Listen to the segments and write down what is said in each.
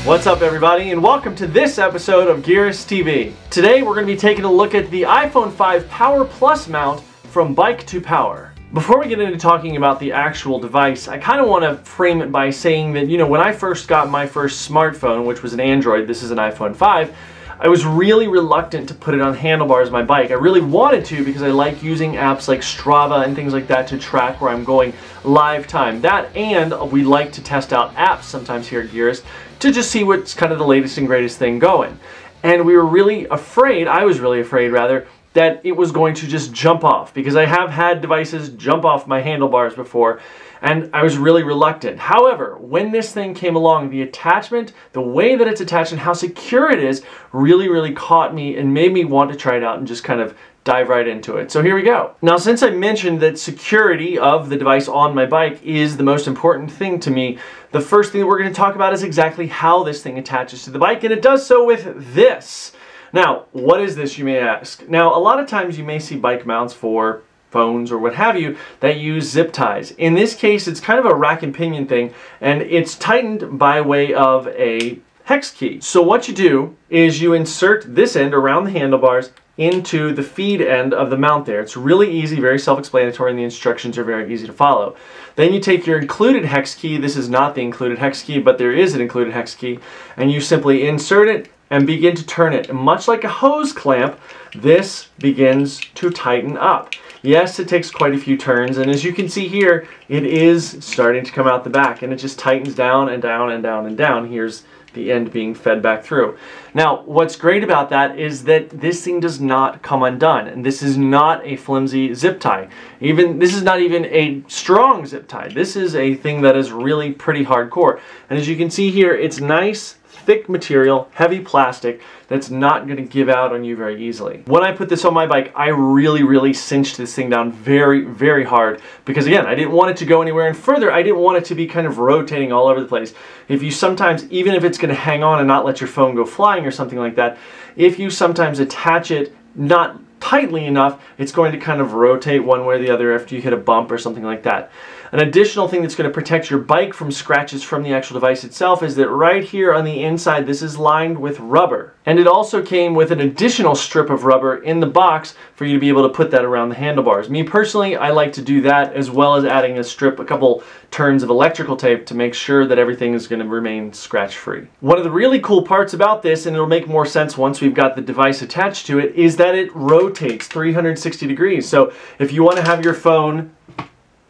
What's up everybody, and welcome to this episode of Gearist TV. Today we're going to be taking a look at the iPhone 5 Power Plus mount from BIKE2POWER. Before we get into talking about the actual device, I kind of want to frame it by saying that, when I first got my first smartphone, which was an Android, this is an iPhone 5, I was really reluctant to put it on handlebars of my bike. I really wanted to because I like using apps like Strava and things like that to track where I'm going live time. That, and we like to test out apps sometimes here at Gearist to just see what's kind of the latest and greatest thing going. And we were really afraid, I was really afraid rather, that it was going to just jump off, because I have had devices jump off my handlebars before, and I was really reluctant. However, when this thing came along, the attachment, the way that it's attached and how secure it is really caught me and made me want to try it out and just kind of dive right into it. So here we go. Now, since I mentioned that security of the device on my bike is the most important thing to me, the first thing that we're going to talk about is exactly how this thing attaches to the bike, and it does so with this. Now, what is this, you may ask? Now, a lot of times you may see bike mounts for phones or what have you that use zip ties. In this case, it's kind of a rack and pinion thing, and it's tightened by way of a hex key. So what you do is you insert this end around the handlebars into the feed end of the mount there. It's really easy, very self-explanatory, and the instructions are very easy to follow. Then you take your included hex key. This is not the included hex key, but there is an included hex key, and you simply insert it and begin to turn it. And much like a hose clamp, this begins to tighten up. Yes, it takes quite a few turns, and as you can see here, it is starting to come out the back, and it just tightens down and down and down and down. Here's the end being fed back through. Now, what's great about that is that this thing does not come undone, and this is not a flimsy zip tie. This is not even a strong zip tie. This is a thing that is really pretty hardcore. And as you can see here, it's nice, thick material, heavy plastic that's not going to give out on you very easily. When I put this on my bike, I really cinched this thing down very hard, because again, I didn't want it to go anywhere, and further, I didn't want it to be kind of rotating all over the place. If you sometimes, even if it's going to hang on and not let your phone go flying or something like that, if you sometimes attach it not tightly enough, it's going to kind of rotate one way or the other after you hit a bump or something like that. An additional thing that's going to protect your bike from scratches from the actual device itself is that right here on the inside, this is lined with rubber. And it also came with an additional strip of rubber in the box for you to be able to put that around the handlebars. Me personally, I like to do that, as well as adding a couple turns of electrical tape to make sure that everything is going to remain scratch-free. One of the really cool parts about this, and it'll make more sense once we've got the device attached to it, is that it rotates 360 degrees. So if you want to have your phone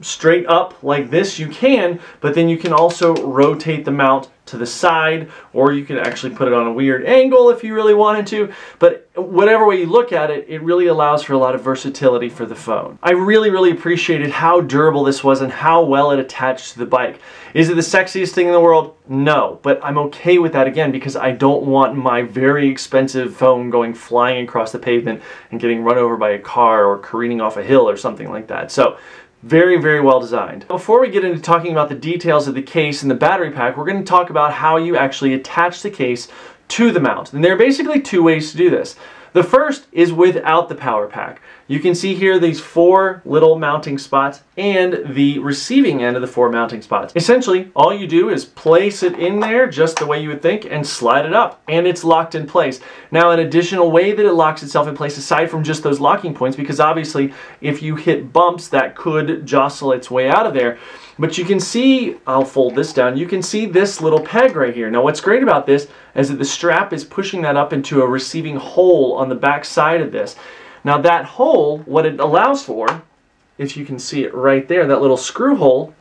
straight up like this, you can, but then you can also rotate the mount to the side, or you can actually put it on a weird angle if you really wanted to. But whatever way you look at it, it really allows for a lot of versatility for the phone. I really appreciated how durable this was and how well it attached to the bike. Is it the sexiest thing in the world? No, but I'm okay with that, again, because I don't want my very expensive phone going flying across the pavement and getting run over by a car or careening off a hill or something like that. So very well designed. Before we get into talking about the details of the case and the battery pack, we're going to talk about how you actually attach the case to the mount. And there are basically two ways to do this. The first is without the power pack. You can see here these 4 little mounting spots and the receiving end of the 4 mounting spots. Essentially, all you do is place it in there just the way you would think and slide it up, and it's locked in place. Now, an additional way that it locks itself in place, aside from just those locking points, because obviously if you hit bumps, that could jostle its way out of there. But you can see, I'll fold this down, you can see this little peg right here. Now, what's great about this is that the strap is pushing that up into a receiving hole on the back side of this. Now, that hole, what it allows for, if you can see it right there, that little screw hole,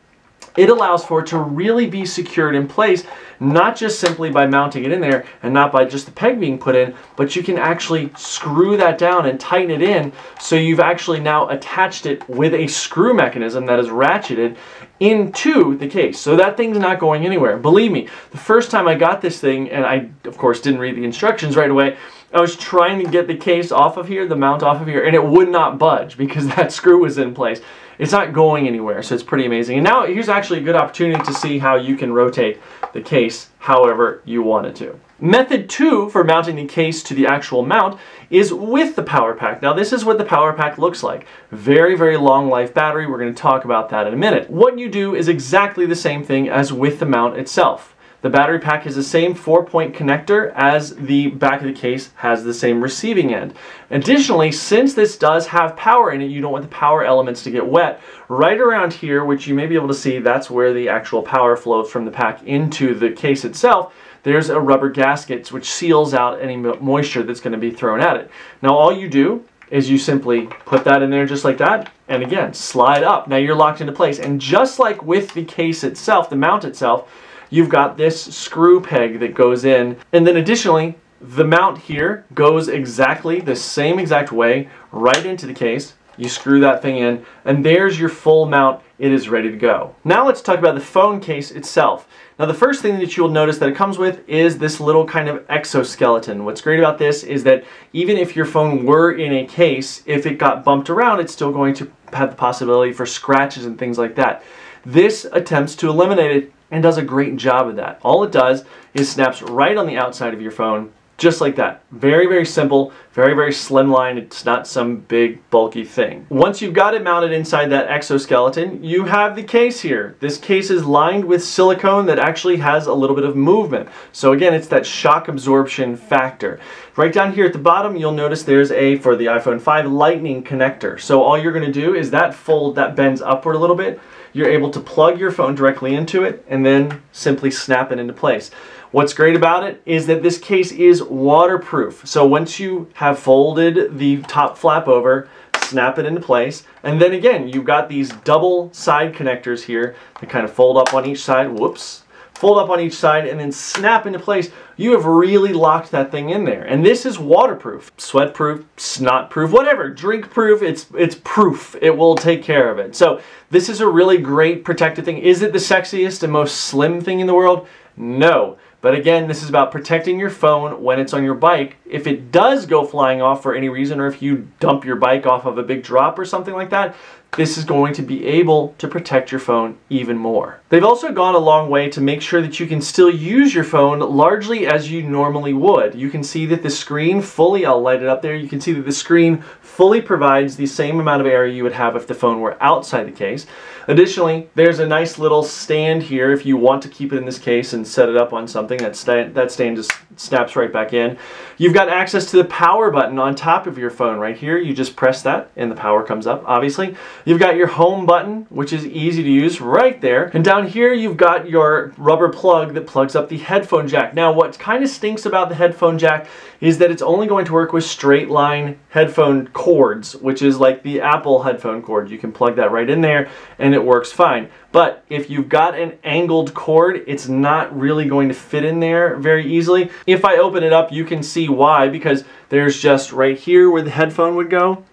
it allows for it to really be secured in place, not just simply by mounting it in there and not by just the peg being put in, but you can actually screw that down and tighten it in, so you've actually now attached it with a screw mechanism that is ratcheted into the case. So that thing's not going anywhere. Believe me, the first time I got this thing, and I of course didn't read the instructions right away, I was trying to get the case off of here, the mount off of here, and it would not budge because that screw was in place. It's not going anywhere, so it's pretty amazing. And now here's actually a good opportunity to see how you can rotate the case however you want it to. Method 2 for mounting the case to the actual mount is with the power pack. Now, this is what the power pack looks like. Very long life battery. We're going to talk about that in a minute. What you do is exactly the same thing as with the mount itself. The battery pack has the same 4-point connector as the back of the case has the same receiving end. Additionally, since this does have power in it, you don't want the power elements to get wet. Right around here, which you may be able to see, that's where the actual power flows from the pack into the case itself. There's a rubber gasket which seals out any moisture that's going to be thrown at it. Now all you do is you simply put that in there just like that, and again, slide up. Now you're locked into place. And just like with the case itself, the mount itself, you've got this screw peg that goes in. And then additionally, the mount here goes exactly the same exact way right into the case. You screw that thing in, and there's your full mount. It is ready to go. Now let's talk about the phone case itself. Now the first thing that you'll notice that it comes with is this little kind of exoskeleton. What's great about this is that even if your phone were in a case, if it got bumped around, it's still going to have the possibility for scratches and things like that. This attempts to eliminate it and does a great job of that. All it does is snaps right on the outside of your phone, just like that. Very, very simple, very, very slimline. It's not some big bulky thing. Once you've got it mounted inside that exoskeleton, you have the case here. This case is lined with silicone that actually has a little bit of movement. So again, it's that shock absorption factor. Right down here at the bottom, you'll notice there's a, for the iPhone 5, lightning connector. So all you're gonna do is that fold, that bends upward a little bit. You're able to plug your phone directly into it and then simply snap it into place. What's great about it is that this case is waterproof. So once you have folded the top flap over, snap it into place, and then again, you've got these double side connectors here that kind of fold up on each side, whoops, fold up on each side and then snap into place. You have really locked that thing in there. And this is waterproof, sweat-proof, snot-proof, whatever, drink-proof, it's proof. It will take care of it. So this is a really great protective thing. Is it the sexiest and most slim thing in the world? No. But again, this is about protecting your phone when it's on your bike. If it does go flying off for any reason, or if you dump your bike off of a big drop or something like that, this is going to be able to protect your phone even more. They've also gone a long way to make sure that you can still use your phone largely as you normally would. You can see that the screen fully, I'll light it up there, you can see that the screen fully provides the same amount of area you would have if the phone were outside the case. Additionally, there's a nice little stand here if you want to keep it in this case and set it up on something. That stand just snaps right back in. You've got access to the power button on top of your phone right here. You just press that and the power comes up, obviously. You've got your home button, which is easy to use right there. And down here, you've got your rubber plug that plugs up the headphone jack. Now, what kind of stinks about the headphone jack is that it's only going to work with straight line headphone cords, which is like the Apple headphone cord. You can plug that right in there and it works fine. But if you've got an angled cord, it's not really going to fit in there very easily. If I open it up, you can see why, because there's just right here where the headphone would go,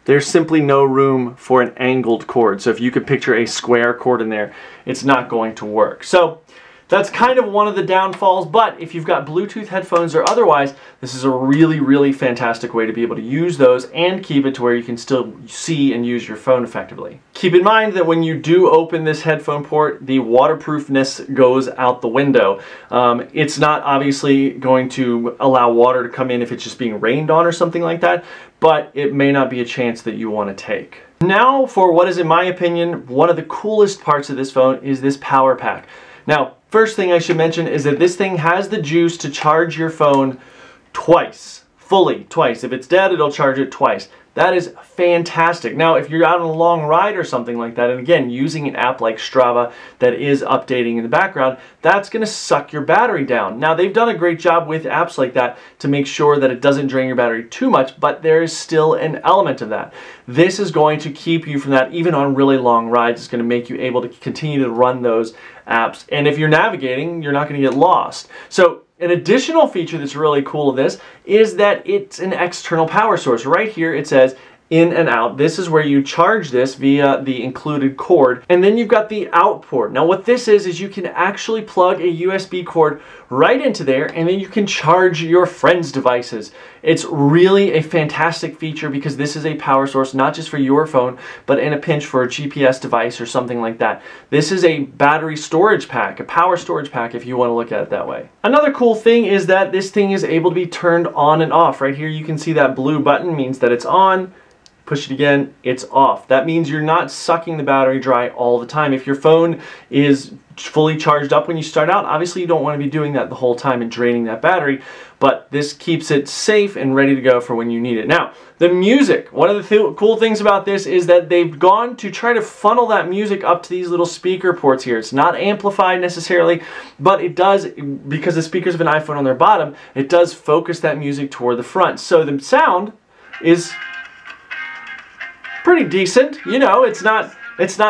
there's simply no room for an angled cord. So if you could picture a square cord in there, it's not going to work. So that's kind of one of the downfalls, but if you've got Bluetooth headphones or otherwise, this is a really, really fantastic way to be able to use those and keep it to where you can still see and use your phone effectively. Keep in mind that when you do open this headphone port, the waterproofness goes out the window. It's not obviously going to allow water to come in if it's just being rained on or something like that, but it may not be a chance that you want to take. Now for what is, in my opinion, one of the coolest parts of this phone is this power pack. Now, first thing I should mention is that this thing has the juice to charge your phone twice, fully twice. If it's dead, it'll charge it twice. That is fantastic. Now, if you're out on a long ride or something like that, and again, using an app like Strava that is updating in the background, that's going to suck your battery down. Now, they've done a great job with apps like that to make sure that it doesn't drain your battery too much, but there is still an element of that. This is going to keep you from that, even on really long rides. It's going to make you able to continue to run those apps. And if you're navigating, you're not going to get lost. So an additional feature that's really cool of this is that it's an external power source. Right here it says in and out. This is where you charge this via the included cord, and then you've got the out port. Now what this is you can actually plug a USB cord right into there and then you can charge your friends' devices. It's really a fantastic feature because this is a power source not just for your phone, but in a pinch for a GPS device or something like that. This is a battery storage pack, a power storage pack if you want to look at it that way. Another cool thing is that this thing is able to be turned on and off. Right here you can see that blue button means that it's on, push it again, it's off. That means you're not sucking the battery dry all the time. If your phone is fully charged up when you start out, obviously you don't want to be doing that the whole time and draining that battery, but this keeps it safe and ready to go for when you need it. Now, the music, one of the cool things about this is that they've gone to try to funnel that music up to these little speaker ports here. It's not amplified necessarily, but it does, because the speakers of an iPhone on their bottom, it does focus that music toward the front. So the sound is pretty decent. You know, it's not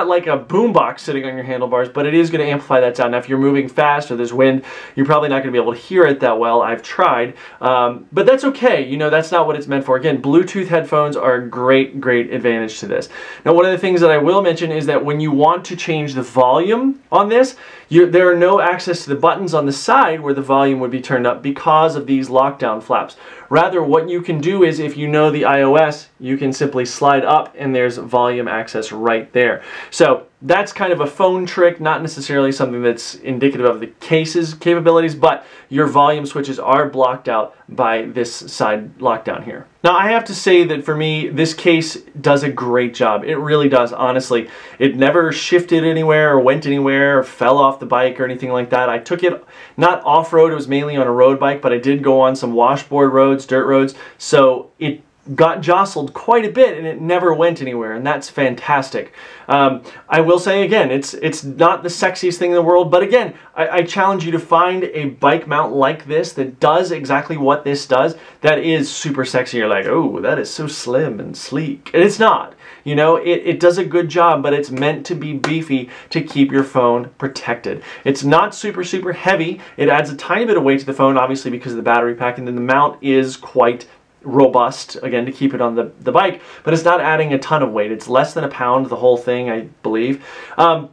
like a boombox sitting on your handlebars, but it is going to amplify that sound. Now, if you're moving fast or there's wind, you're probably not going to be able to hear it that well. I've tried, but that's okay. You know, that's not what it's meant for. Again, Bluetooth headphones are a great advantage to this. Now, one of the things that I will mention is that when you want to change the volume on this, there are no access to the buttons on the side where the volume would be turned up because of these lockdown flaps. Rather, what you can do is, if you know the iOS, you can simply slide up and there's volume access right there. So that's kind of a phone trick, not necessarily something that's indicative of the case's capabilities, but your volume switches are blocked out by this side lockdown here. Now, I have to say that for me, this case does a great job. It really does, honestly. It never shifted anywhere or went anywhere or fell off the bike or anything like that. I took it not off-road, it was mainly on a road bike, but I did go on some washboard roads, dirt roads, so it got jostled quite a bit and it never went anywhere, and that's fantastic. I will say again, it's not the sexiest thing in the world, but again, I challenge you to find a bike mount like this that does exactly what this does, that is super sexy. You're like, oh, that is so slim and sleek. And it's not. You know, it does a good job, but it's meant to be beefy to keep your phone protected. It's not super heavy. It adds a tiny bit of weight to the phone, obviously because of the battery pack, and then the mount is quite robust, again, to keep it on the bike, but it's not adding a ton of weight. It's less than a pound, the whole thing, I believe. And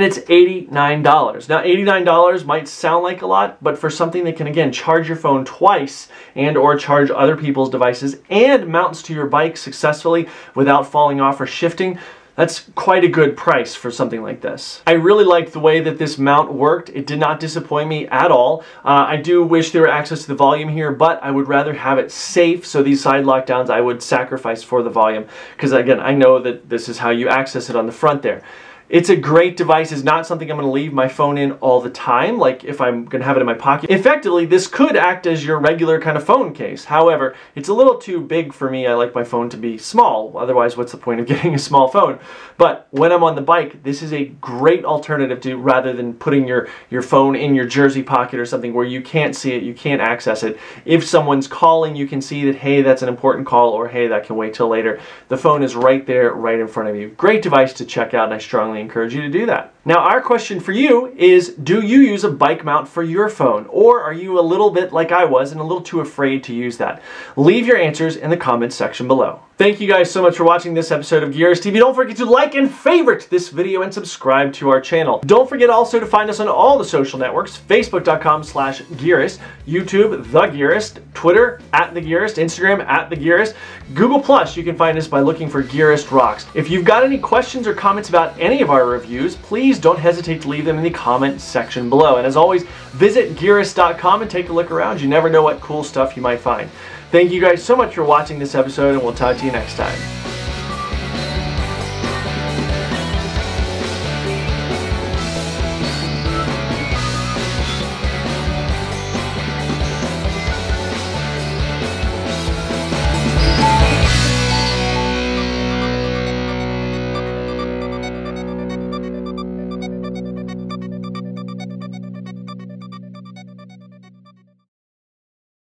it's $89. Now, $89 might sound like a lot, but for something that can, again, charge your phone twice and or charge other people's devices and mounts to your bike successfully without falling off or shifting, that's quite a good price for something like this. I really liked the way that this mount worked. It did not disappoint me at all. I do wish there were access to the volume here, but I would rather have it safe, so these side lockdowns I would sacrifice for the volume, because again, I know that this is how you access it on the front there. It's a great device. It's not something I'm going to leave my phone in all the time, like if I'm going to have it in my pocket. Effectively, this could act as your regular kind of phone case. However, it's a little too big for me. I like my phone to be small. Otherwise, what's the point of getting a small phone? But when I'm on the bike, this is a great alternative to, rather than putting your phone in your jersey pocket or something where you can't see it, you can't access it. If someone's calling, you can see that, hey, that's an important call, or hey, that can wait till later. The phone is right there, right in front of you. Great device to check out, and I strongly encourage you to do that. Now, our question for you is, do you use a bike mount for your phone, or are you a little bit like I was and a little too afraid to use that? Leave your answers in the comments section below. Thank you guys so much for watching this episode of Gearist TV. Don't forget to like and favorite this video and subscribe to our channel. Don't forget also to find us on all the social networks, facebook.com/Gearist, YouTube, The Gearist, Twitter, @TheGearist, Instagram, @TheGearist, Google+, you can find us by looking for Gearist Rocks. If you've got any questions or comments about any of our reviews, please don't hesitate to leave them in the comment section below. And as always, visit Gearist.com and take a look around. You never know what cool stuff you might find. Thank you guys so much for watching this episode, and we'll talk to you next time.